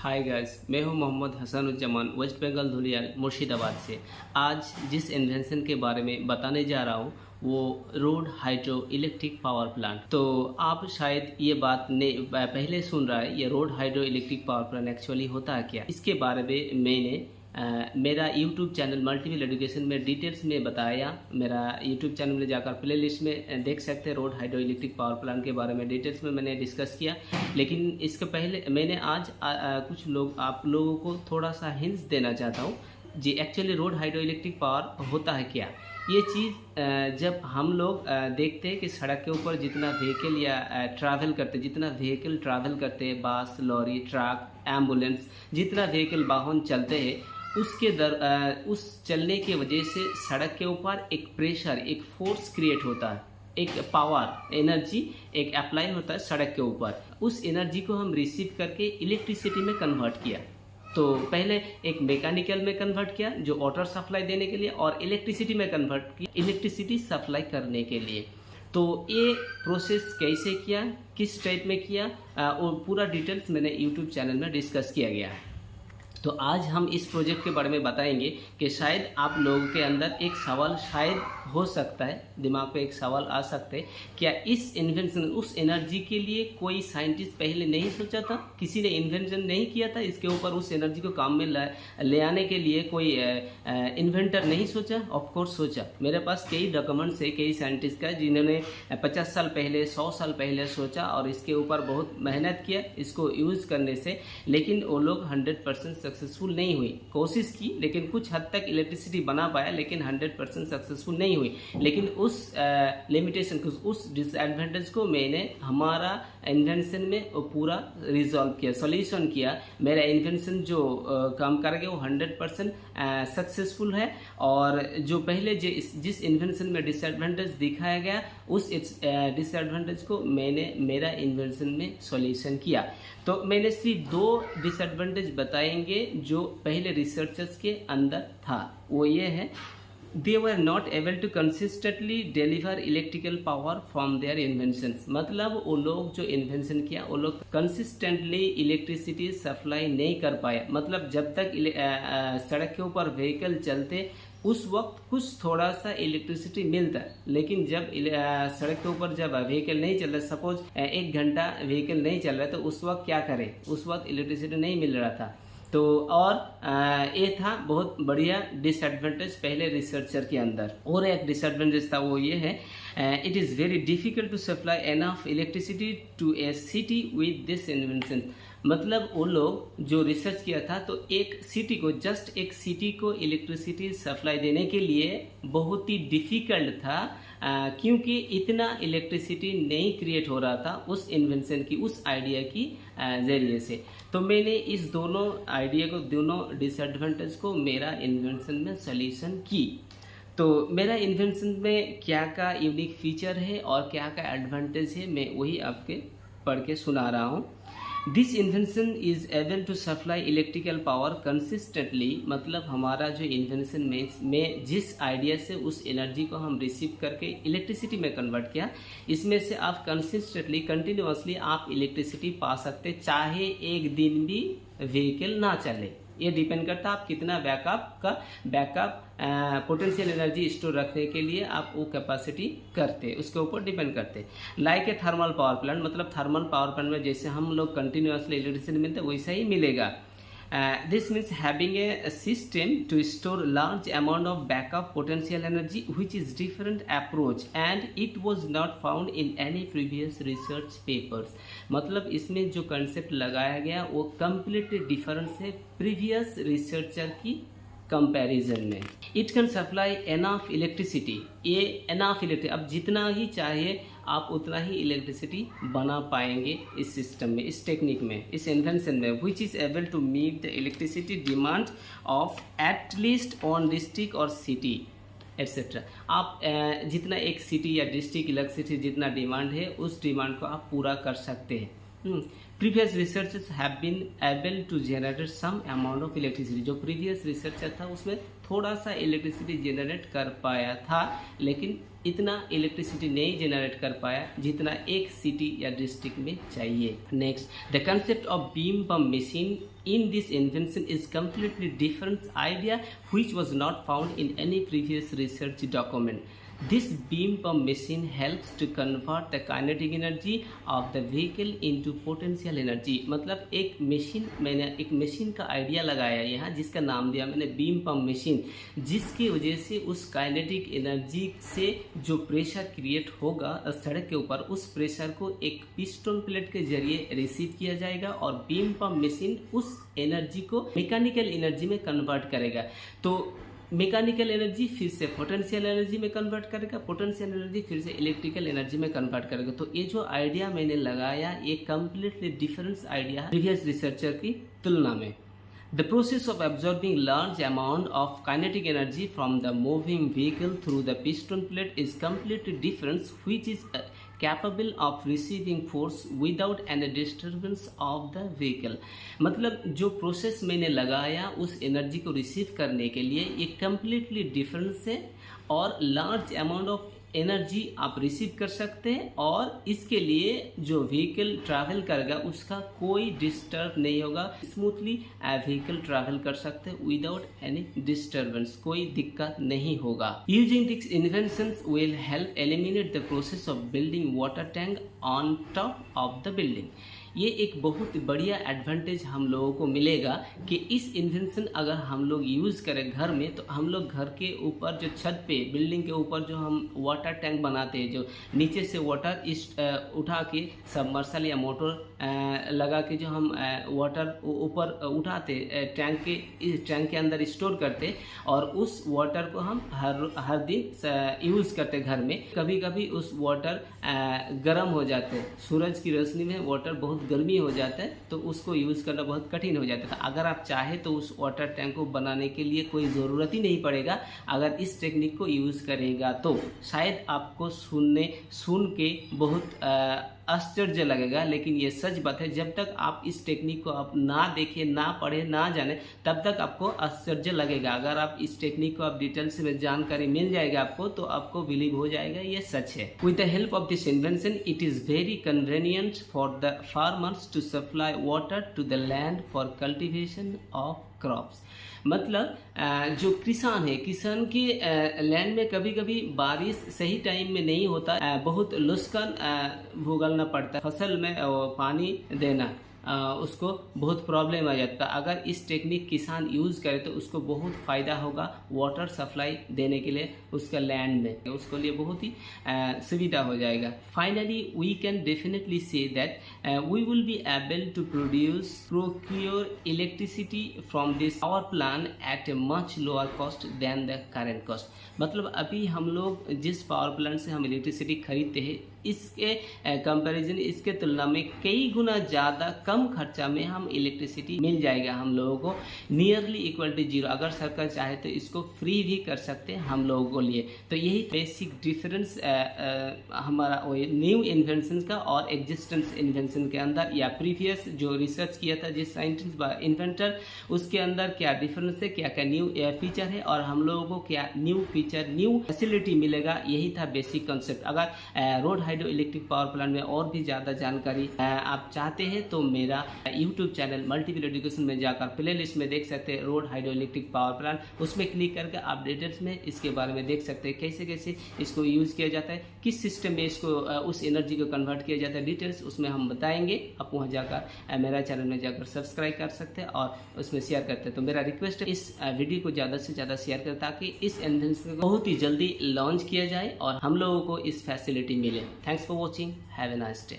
Hi guys, मैं हूं Mohammad हसनुज्जमान waste Bengal Dhulia Murshidabad से। आज जिस इन्वेंशन के बारे में बताने जा रहा हूं वो road hydro electric power plant. तो आप शायद ये बात ने पहले सुन रहा है, ये road hydro electric power plant actually होता है क्या। इसके बारे में मैंने मेरा YouTube चैनल मल्टीपल एजुकेशन में डिटेल्स में बताया। मेरा YouTube चैनल में जाकर प्ले लिस्ट में देख सकते हैं। Road hydro electric power plant के बारे में डिटेल्स में मैंने डिस्कस किया। लेकिन इसके पहले मैंने आज कुछ लोग आप लोगों को थोड़ा सा हिंट्स देना चाहता हूँ जी। Actually road hydro electric power होता है क्या। ये चीज़ जब हम लोग देखते हैं कि सड़क के ऊपर जितना व्हीकल या ट्रैवल करते, जितना व्हीकल ट्रैवल करते हैं, बस, लॉरी, ट्रक, एम्बुलेंस, जितना व्हीकल वाहन चलते हैं, उस चलने की वजह से सड़क के ऊपर एक प्रेशर, एक फोर्स क्रिएट होता है, एक पावर एनर्जी एक अप्लाई होता है सड़क के ऊपर। उस एनर्जी को हम रिसीव करके इलेक्ट्रिसिटी में कन्वर्ट किया। तो पहले एक मैकेनिकल में कन्वर्ट किया जो वाटर सप्लाई देने के लिए, और इलेक्ट्रिसिटी में कन्वर्ट किया इलेक्ट्रिसिटी सप्लाई करने के लिए। तो ये प्रोसेस कैसे किया, किस टाइप में किया, और पूरा डिटेल्स मैंने यूट्यूब चैनल में डिस्कस किया गया है। तो आज हम इस प्रोजेक्ट के बारे में बताएंगे कि शायद आप लोगों के अंदर एक सवाल शायद हो सकता है, दिमाग पे एक सवाल आ सकते हैं, क्या इस इन्वेंशन, उस एनर्जी के लिए कोई साइंटिस्ट पहले नहीं सोचा था, किसी ने इन्वेंशन नहीं किया था इसके ऊपर, उस एनर्जी को काम में ले आने के लिए कोई इन्वेंटर नहीं सोचा? ऑफ कोर्स सोचा। मेरे पास कई डॉक्यूमेंट्स है कई साइंटिस्ट का जिन्होंने 50 साल पहले, 100 साल पहले सोचा और इसके ऊपर बहुत मेहनत किया इसको यूज़ करने से। लेकिन वो लोग 100% सक्सेसफुल नहीं हुई। कोशिश की लेकिन कुछ हद तक इलेक्ट्रिसिटी बना पाया, लेकिन 100% सक्सेसफुल नहीं हुई। लेकिन उस लिमिटेशन को, उस डिसएडवांटेज को मैंने हमारा इन्वेंशन में पूरा रिजॉल्व किया, सॉल्यूशन किया। मेरा इन्वेंशन जो काम कर गया वो 100% सक्सेसफुल है। और जो पहले जिस इन्वेंशन में डिसएडवांटेज दिखाया गया उस डिसएडवांटेज को मैंने मेरा इन्वेंशन में सॉल्यूशन किया। तो मैंने सिर्फ 2 डिसएडवांटेज बताएंगे जो पहले रिसर्चर्स के अंदर था। वो ये है, they were not able to consistently deliver electrical power from their inventions। मतलब वो लोग जो इन्वेंशन किया वो लोग कंसिस्टेंटली इलेक्ट्रिसिटी सप्लाई नहीं कर पाए। मतलब जब तक सड़क के ऊपर व्हीकल चलते उस वक्त कुछ थोड़ा सा इलेक्ट्रिसिटी मिलता, लेकिन जब सड़क के ऊपर जब व्हीकल नहीं चल रहा, सपोज 1 घंटा व्हीकल नहीं चल रहा, तो उस वक्त क्या करें, उस वक्त इलेक्ट्रिसिटी नहीं मिल रहा था। तो और ये था बहुत बढ़िया डिसएडवांटेज पहले रिसर्चर के अंदर। और एक डिसएडवांटेज था वो ये है, it is very difficult to supply enough electricity to a city with this invention. मतलब वो लोग जो रिसर्च किया था, तो एक सिटी को, जस्ट एक सिटी को इलेक्ट्रिसिटी सप्लाई देने के लिए बहुत ही डिफ़िकल्ट था, क्योंकि इतना इलेक्ट्रिसिटी नहीं क्रिएट हो रहा था उस इन्वेंशन की, उस आइडिया की ज़रिए से। तो मैंने इस दोनों आइडिया को, दोनों डिसएडवांटेज को मेरा इन्वेंशन में सॉल्यूशन की। तो मेरा इन्वेंशन में क्या का यूनिक फीचर है और क्या का एडवांटेज है, मैं वही आपके पढ़ के सुना रहा हूँ। This invention is able to supply electrical power consistently. मतलब हमारा जो इन्वेंशन में जिस आइडिया से उस एनर्जी को हम रिसीव करके इलेक्ट्रिसिटी में कन्वर्ट किया, इसमें से आप कंसिस्टेंटली, कंटिन्यूसली आप इलेक्ट्रिसिटी पा सकते, चाहे एक दिन भी व्हीकल ना चले। ये डिपेंड करता है आप कितना बैकअप पोटेंशियल एनर्जी स्टोर रखने के लिए आप वो कैपेसिटी करते, उसके ऊपर डिपेंड करते। Like a thermal power plant, मतलब थर्मल पावर प्लांट में जैसे हम लोग कंटिन्यूसली इलेक्ट्रिसिटी मिलते वैसा ही मिलेगा। This means having a system to store large amount of backup potential energy, which is different approach and it was not found in any previous research papers। मतलब इसमें जो कंसेप्ट लगाया गया वो कम्प्लीटली डिफरेंस है प्रीवियस रिसर्चर की comparison में। It can supply enough electricity, ये एनफ इलेक्ट्रिसिटी, अब जितना ही चाहिए आप उतना ही इलेक्ट्रिसिटी बना पाएंगे इस सिस्टम में, इस टेक्निक में, इस इन्वेंशन में, which is able to meet the electricity demand of at least on district और सिटी एट्सेट्रा। आप जितना एक सिटी या डिस्ट्रिक्ट इलेक्ट्रिसिटी जितना डिमांड है उस डिमांड को आप पूरा कर सकते हैं। Previous researchers have been able to generate some amount of electricity. जो प्रीवियस रिसर्चर था उसमें थोड़ा सा इलेक्ट्रिसिटी जनरेट कर पाया था, लेकिन इतना इलेक्ट्रिसिटी नहीं जनरेट कर पाया जितना एक सिटी या डिस्ट्रिक्ट में चाहिए। Next, the concept of beam pump machine in this invention is completely different idea which was not found in any previous research document. This beam pump machine helps to convert the kinetic energy of the vehicle into potential energy। मतलब मैंने एक machine का idea लगाया यहाँ, जिसका नाम दिया मैंने बीम पंप मशीन, जिसकी वजह से उस काइनेटिक एनर्जी से जो प्रेशर क्रिएट होगा सड़क के ऊपर, उस प्रेशर को एक पिस्टन प्लेट के जरिए रिसीव किया जाएगा और बीम पंप मशीन उस एनर्जी को मैकेनिकल एनर्जी में कन्वर्ट करेगा। तो मैकेनिकल एनर्जी फिर से पोटेंशियल एनर्जी में कन्वर्ट करेगा, पोटेंशियल एनर्जी फिर से इलेक्ट्रिकल एनर्जी में कन्वर्ट करेगा। तो ये जो आइडिया मैंने लगाया ये कम्प्लीटली डिफरेंट आइडिया है प्रीवियस रिसर्चर की तुलना में। The process of absorbing large amount of kinetic energy from the moving vehicle through the piston plate is completely different, which is capable of receiving force without any disturbance of the vehicle। मतलब जो process मैंने लगाया उस energy को receive करने के लिए ये कम्प्लीटली डिफरेंस है, और लार्ज अमाउंट ऑफ एनर्जी आप रिसीव कर सकते हैं, और इसके लिए जो व्हीकल ट्रैवल करेगा उसका कोई डिस्टर्ब नहीं होगा, स्मूथली व्हीकल ट्रैवल कर सकते हैं विदाउट एनी डिस्टर्बेंस, कोई दिक्कत नहीं होगा। Using this inventions will help eliminate the process of building water tank on top of the building. ये एक बहुत बढ़िया एडवांटेज हम लोगों को मिलेगा कि इस इन्वेंशन अगर हम लोग यूज़ करें घर में, तो हम लोग घर के ऊपर जो छत पे बिल्डिंग के ऊपर जो हम वाटर टैंक बनाते हैं, जो नीचे से वाटर उठा के सबमर्सल या मोटर लगा के जो हम वाटर ऊपर उठाते टैंक के अंदर स्टोर करते, और उस वाटर को हम हर दिन यूज़ करते घर में। कभी कभी उस वाटर गर्म हो जाते हैं, सूरज की रोशनी में वाटर बहुत गर्मी हो जाता है, तो उसको यूज़ करना बहुत कठिन हो जाता है। अगर आप चाहे तो उस वाटर टैंक को बनाने के लिए कोई ज़रूरत ही नहीं पड़ेगा। अगर इस टेक्निक को यूज़ करेगा तो शायद आपको सुन के बहुत आश्चर्य लगेगा, लेकिन ये सच बात है। जब तक आप इस टेक्निक को आप ना देखें, ना पढ़े, ना जाने, तब तक आपको आश्चर्य लगेगा। अगर आप इस टेक्निक को आप डिटेल्स में जानकारी मिल जाएगा आपको, तो आपको बिलीव हो जाएगा ये सच है। With the help of this invention it is very convenient for the farmers to supply water to the land for cultivation of crops. मतलब जो किसान है, किसान के लैंड में कभी कभी बारिश सही टाइम में नहीं होता, बहुत नुकसान भुगतना पड़ता है, फसल में पानी देना उसको बहुत प्रॉब्लम आ जाता है। अगर इस टेक्निक किसान यूज़ करे तो उसको बहुत फ़ायदा होगा वाटर सप्लाई देने के लिए उसका लैंड में, उसके लिए बहुत ही सुविधा हो जाएगा। Finally we can definitely say that we will be able to procure electricity from this power plant at a much lower cost than the current cost. मतलब अभी हम लोग जिस पावर प्लांट से हम इलेक्ट्रिसिटी खरीदते हैं, इसके कंपैरिजन, इसके तुलना में कई गुना ज़्यादा कम खर्चा में हम इलेक्ट्रिसिटी मिल जाएगा हम लोगों को, नियरली इक्वल टू जीरो। अगर सरकार चाहे तो इसको फ्री भी कर सकते हैं हम लोगों के लिए। तो यही बेसिक डिफरेंस हमारा न्यू इन्वेंशन का और एग्जिस्टेंस इन्वेंशन के अंदर, या प्रीवियस जो रिसर्च किया था जिस साइंटिस्ट इन्वेंटर, उसके अंदर क्या डिफरेंस है, क्या क्या न्यू फीचर है, और हम लोगों को क्या न्यू फीचर, न्यू फैसिलिटी मिलेगा। यही था बेसिक कॉन्सेप्ट। अगर road hydro electric power plant में और भी ज़्यादा जानकारी आप चाहते हैं तो मेरा यूट्यूब चैनल मल्टीपल एजुकेशन में जाकर प्ले लिस्ट में देख सकते हैं road hydro electric power plant. उसमें क्लिक करके आप डिटेल्स में इसके बारे में देख सकते हैं, कैसे कैसे इसको यूज़ किया जाता है, किस सिस्टम में इसको उस एनर्जी को कन्वर्ट किया जाता है, डिटेल्स उसमें हम बताएंगे। आप वहाँ जाकर मेरा चैनल में जाकर सब्सक्राइब कर सकते हैं और उसमें शेयर करते हैं। तो मेरा रिक्वेस्ट है इस वीडियो को ज़्यादा से ज़्यादा शेयर करें, ताकि इस इन्वेंशन को बहुत ही जल्दी लॉन्च किया जाए और हम लोगों को इस फैसिलिटी मिले। Thanks for watching. Have a nice day.